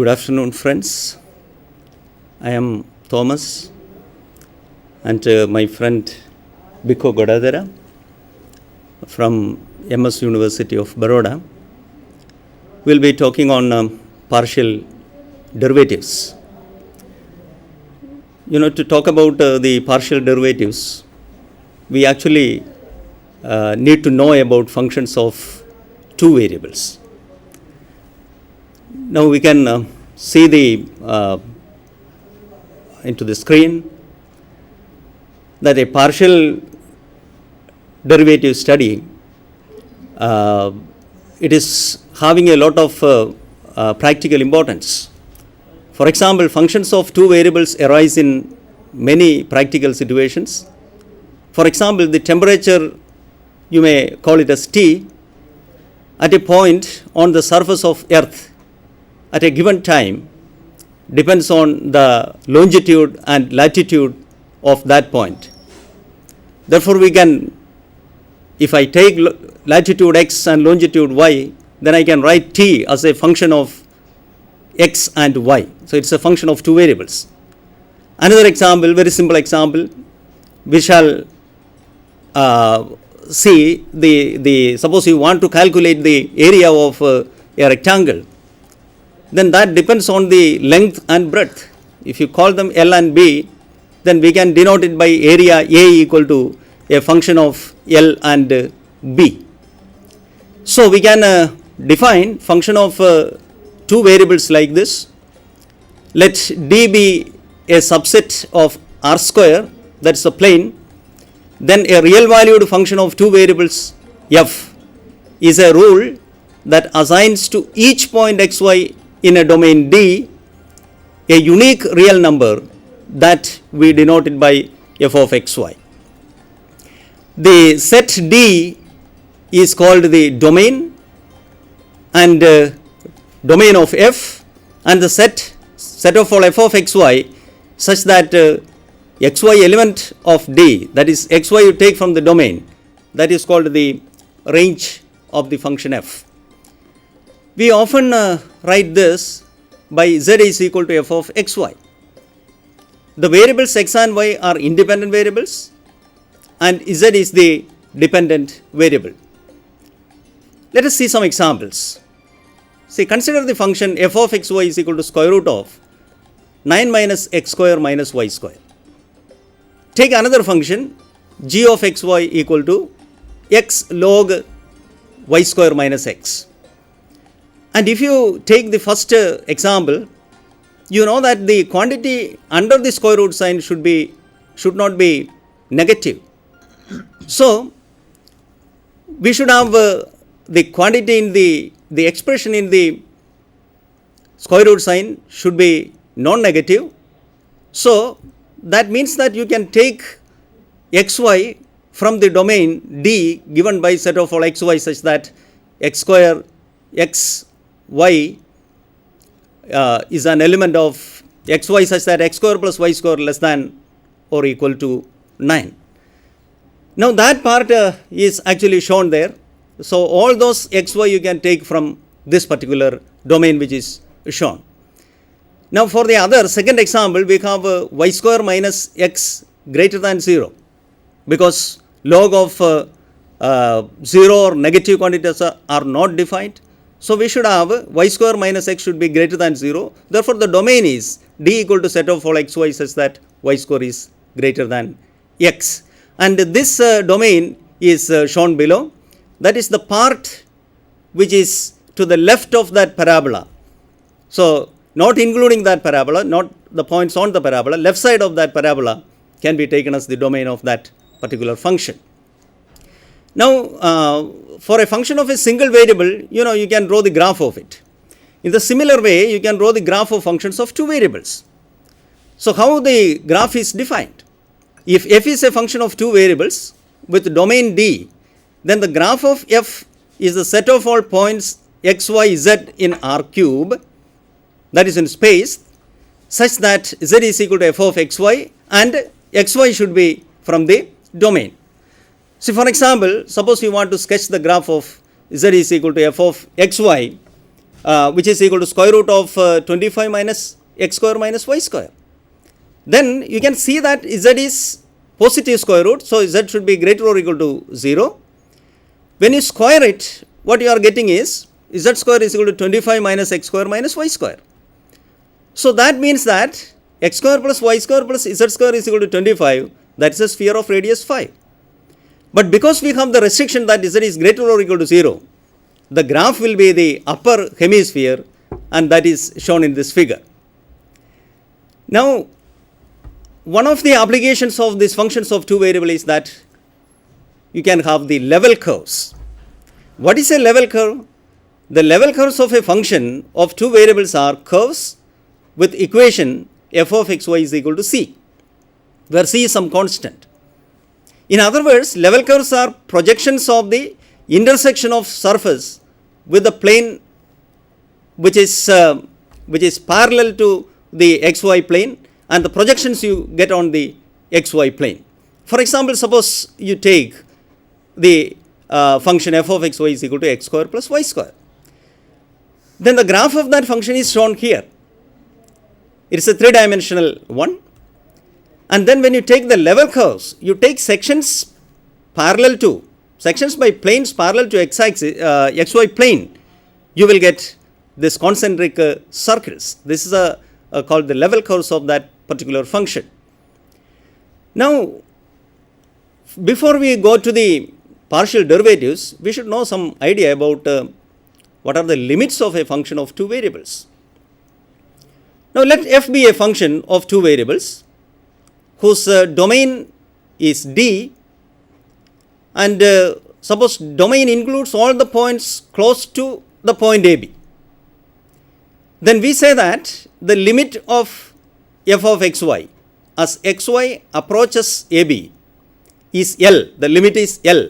Good afternoon, friends. I am Thomas and my friend Biko Godadara from MS University of Baroda will be talking on partial derivatives. To talk about the partial derivatives, we actually need to know about functions of two variables. Now we can see into the screen that a partial derivative study, it is having a lot of practical importance. For example, functions of two variables arise in many practical situations. For example, the temperature, you may call it as T, at a point on the surface of Earth at a given time depends on the longitude and latitude of that point. Therefore, we can, if I take latitude x and longitude y, then I can write t as a function of x and y. So it's a function of two variables. Another example, very simple example, we shall see suppose you want to calculate the area of a rectangle, then that depends on the length and breadth. If you call them L and B, then we can denote it by area A equal to a function of L and B. So we can define function of two variables like this. Let D be a subset of R square, that's a plane. Then a real valued function of two variables F is a rule that assigns to each point xy in a domain D a unique real number that we denote it by f of xy. The set D is called the domain and domain of f, and the set of all f of xy such that xy element of D, that is xy you take from the domain, that is called the range of the function f. We often write this by z is equal to f of xy. The variables x and y are independent variables and z is the dependent variable. Let us see some examples. See, consider the function f of xy is equal to square root of 9 minus x square minus y square. Take another function g of xy equal to x log y square minus x. And if you take the first example, you know that the quantity under the square root sign should not be negative. So we should have the quantity in the expression in the square root sign should be non-negative. So that means that you can take xy from the domain D given by set of all xy such that x square x y is an element of xy such that x square plus y square less than or equal to 9. Now that part is actually shown there. So all those xy you can take from this particular domain which is shown. Now for the other second example, we have y square minus x greater than 0, because log of 0 or negative quantities are not defined. So we should have y square minus x should be greater than 0. Therefore the domain is D equal to set of all xy such that y square is greater than x. And this domain is shown below. That is the part which is to the left of that parabola. So not including that parabola, not the points on the parabola, left side of that parabola can be taken as the domain of that particular function. Now for a function of a single variable, you can draw the graph of it. In the similar way, you can draw the graph of functions of two variables. So how the graph is defined? If f is a function of two variables with domain D, then the graph of f is the set of all points x, y, z in R cube, that is in space, such that z is equal to f of xy and xy should be from the domain. So for example, suppose you want to sketch the graph of z is equal to f of xy which is equal to square root of 25 minus x square minus y square. Then you can see that z is positive square root, so z should be greater or equal to 0. When you square it, what you are getting is z square is equal to 25 minus x square minus y square. So that means that x square plus y square plus z square is equal to 25, that is a sphere of radius 5. But because we have the restriction that z is greater or equal to 0, the graph will be the upper hemisphere, and that is shown in this figure. Now, one of the applications of these functions of two variables is that you can have the level curves. What is a level curve? The level curves of a function of two variables are curves with equation f of xy is equal to c, where c is some constant. In other words, level curves are projections of the intersection of surface with the plane which is parallel to the xy plane, and the projections you get on the xy plane. For example, suppose you take the function f of xy is equal to x square plus y square. Then the graph of that function is shown here. It is a three-dimensional one. And then when you take the level curves, you take sections parallel to, sections by planes parallel to xy plane, you will get this concentric circles. This is called the level curves of that particular function. Now, before we go to the partial derivatives, we should know some idea about what are the limits of a function of two variables. Now, let f be a function of two variables whose domain is D, and suppose domain includes all the points close to the point AB. Then we say that the limit of f of xy as xy approaches AB is L, the limit is L,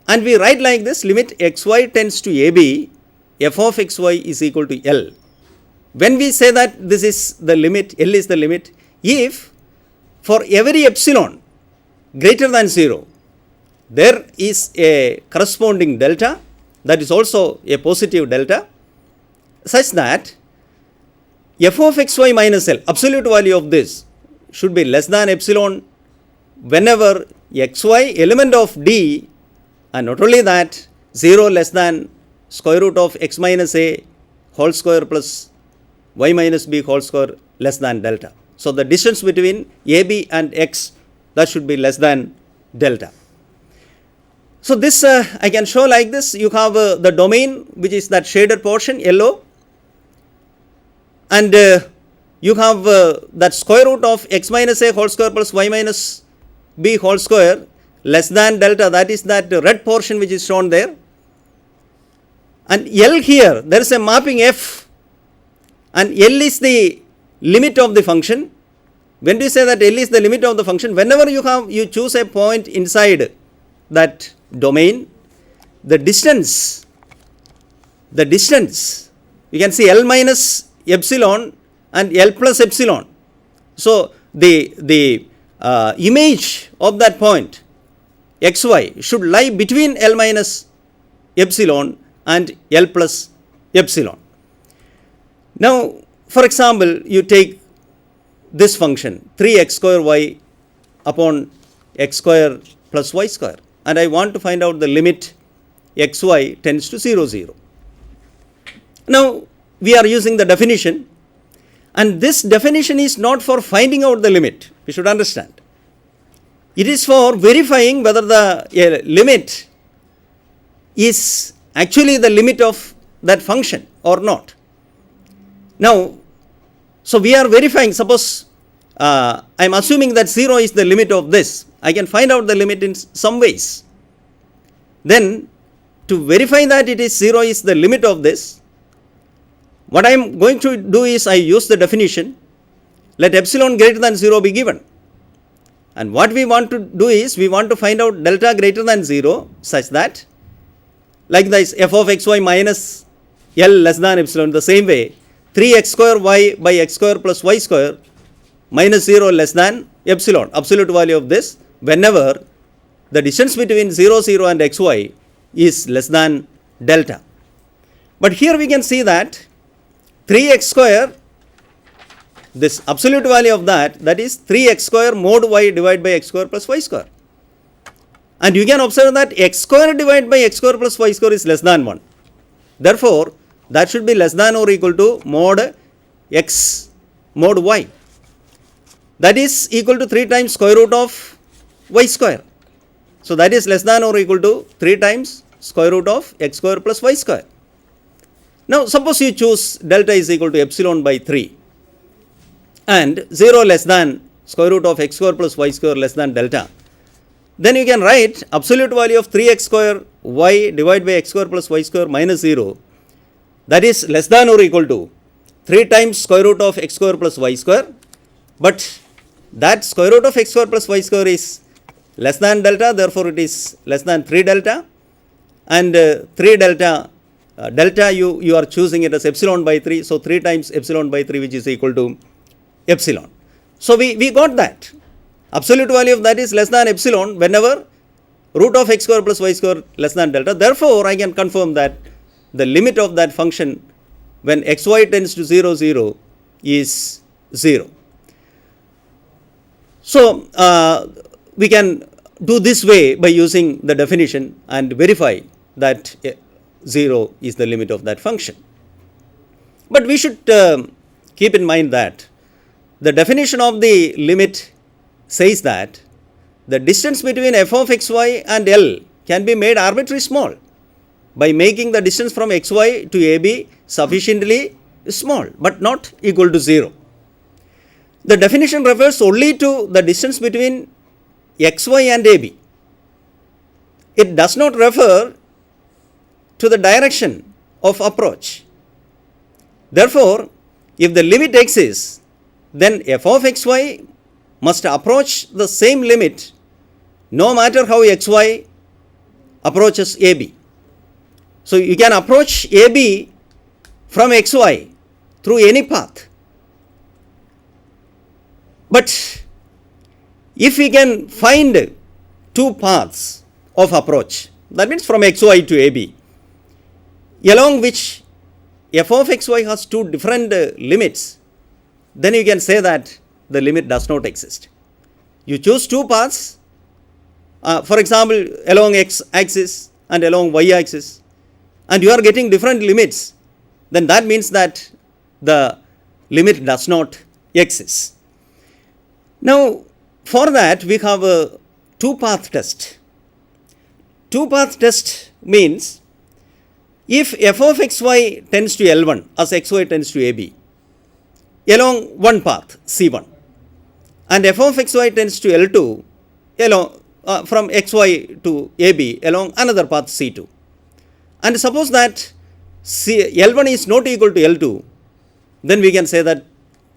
and we write like this: limit xy tends to AB, f of xy is equal to L. When we say that this is the limit, L is the limit, if for every epsilon greater than 0, there is a corresponding delta that is also a positive delta, such that f of xy minus L, absolute value of this, should be less than epsilon whenever xy element of D, and not only that, 0 less than square root of x minus a whole square plus y minus b whole square less than delta. So the distance between AB and x, that should be less than delta. So this I can show like this. You have the domain, which is that shaded portion, yellow, and you have that square root of x minus a whole square plus y minus b whole square less than delta, that is that red portion which is shown there. And L here, there is a mapping f, and L is the limit of the function. When do you say that L is the limit of the function? Whenever you choose a point inside that domain, the distance, you can see L minus epsilon and L plus epsilon. So the image of that point xy should lie between L minus epsilon and L plus epsilon. Now, for example, you take this function 3x square y upon x square plus y square, and I want to find out the limit xy tends to 0, 0. Now, we are using the definition, and this definition is not for finding out the limit, we should understand. It is for verifying whether the limit is actually the limit of that function or not. Now, so we are verifying, suppose I am assuming that 0 is the limit of this. I can find out the limit in some ways. Then to verify that it is 0 is the limit of this, what I am going to do is I use the definition, let epsilon greater than 0 be given. And what we want to do is we want to find out delta greater than 0 such that, like this f of xy minus L less than epsilon, the same way 3x square y by x square plus y square minus 0 less than epsilon, absolute value of this, whenever the distance between 0, 0 and xy is less than delta. But here we can see that 3x square, this absolute value of that is 3x square mod y divided by x square plus y square. And you can observe that x square divided by x square plus y square is less than 1. Therefore, that should be less than or equal to mod x mod y. That is equal to 3 times square root of y square. So, that is less than or equal to 3 times square root of x square plus y square. Now, suppose you choose delta is equal to epsilon by 3 and 0 less than square root of x square plus y square less than delta. Then you can write absolute value of 3x square y divided by x square plus y square minus 0, that is less than or equal to 3 times square root of x square plus y square, but that square root of x square plus y square is less than delta, therefore it is less than 3 delta, and 3 delta, delta you are choosing it as epsilon by 3, so 3 times epsilon by 3 which is equal to epsilon. So, we got that. Absolute value of that is less than epsilon whenever root of x square plus y square less than delta. Therefore, I can confirm that the limit of that function when xy tends to 0, 0 is 0. So, we can do this way by using the definition and verify that 0 is the limit of that function. But we should keep in mind that the definition of the limit says that the distance between f of xy and L can be made arbitrarily small by making the distance from xy to AB sufficiently small but not equal to 0. The definition refers only to the distance between xy and AB. It does not refer to the direction of approach. Therefore, if the limit exists, then f of xy must approach the same limit no matter how xy approaches AB. So, you can approach AB from xy through any path. But if we can find two paths of approach, that means from xy to AB, along which f of xy has two different limits, then you can say that the limit does not exist. You choose two paths, for example, along x axis and along y axis, and you are getting different limits, then that means that the limit does not exist. Now, for that we have a two-path test. Two-path test means if f of xy tends to L1 as xy tends to AB along one path C1, and f of xy tends to L2 along from xy to AB along another path C2. And suppose that L1 is not equal to L2, then we can say that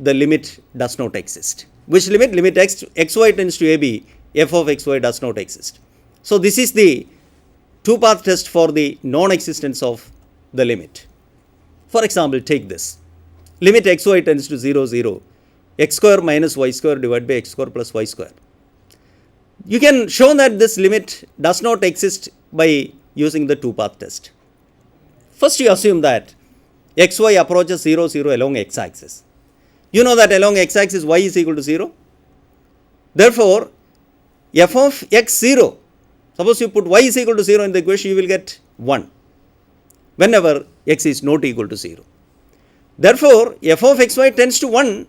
the limit does not exist. Which limit? Limit xy tends to AB, f of xy does not exist. So, this is the two-path test for the non-existence of the limit. For example, take this. Limit xy tends to 0, 0, x square minus y square divided by x square plus y square. You can show that this limit does not exist by using the two-path test. First, you assume that xy approaches 0, 0 along x-axis. You know that along x-axis y is equal to 0. Therefore, f of x 0, suppose you put y is equal to 0 in the equation, you will get 1 whenever x is not equal to 0. Therefore, f of xy tends to 1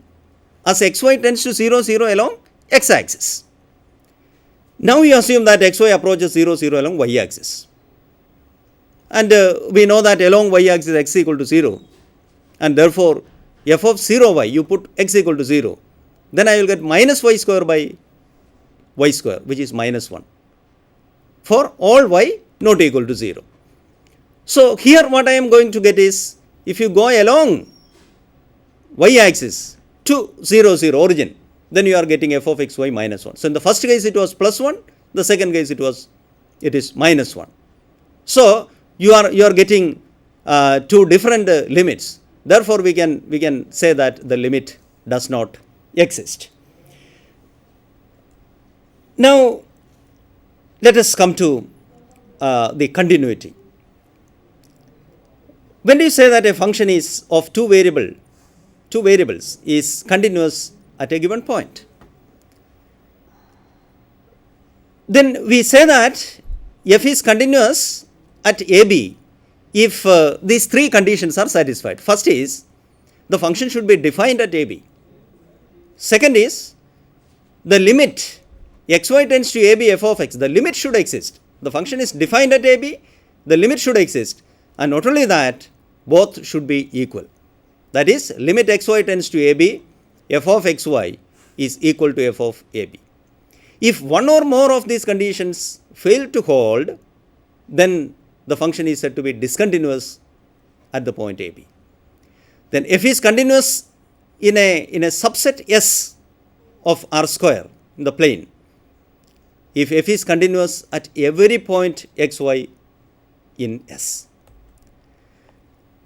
as xy tends to 0, 0 along x-axis. Now, you assume that xy approaches 0, 0 along y-axis. And we know that along y-axis x equal to 0, and therefore, f of 0 y, you put x equal to 0, then I will get minus y square by y square, which is minus 1 for all y not equal to 0. So, here what I am going to get is, if you go along y-axis to 0, 0 origin, then you are getting f of xy minus 1. So, in the first case it was plus 1, the second case it is minus 1. So, you are getting two different limits. Therefore, we can say that the limit does not exist. Now, let us come to the continuity. When do you say that a function is of two variables is continuous at a given point? Then we say that f is continuous at AB if these three conditions are satisfied. First is the function should be defined at AB. Second is the limit xy tends to AB f of x, the limit should exist. The function is defined at AB, the limit should exist, and not only that, both should be equal. That is, limit xy tends to AB, f of xy is equal to f of AB. If one or more of these conditions fail to hold, then the function is said to be discontinuous at the point AB. Then f is continuous in a subset S of R square in the plane if f is continuous at every point xy in S.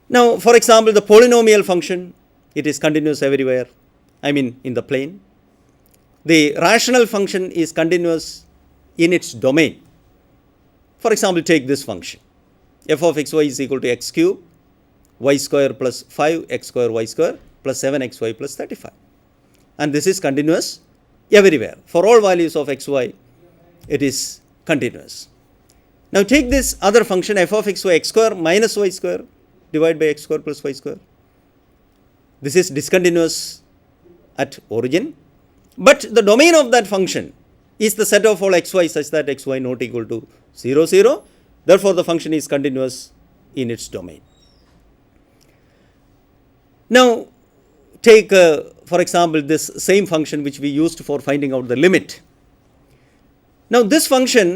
Now, for example, the polynomial function, it is continuous everywhere, in the plane. The rational function is continuous in its domain. For example, take this function. F of xy is equal to x cube, y square plus 5 x square y square plus 7 xy plus 35. And this is continuous everywhere. For all values of xy, it is continuous. Now take this other function f of xy, x square minus y square divided by x square plus y square. This is discontinuous at origin, but the domain of that function is the set of all xy such that xy not equal to 0, 0. Therefore, the function is continuous in its domain. Now, take for example this same function which we used for finding out the limit. Now, this function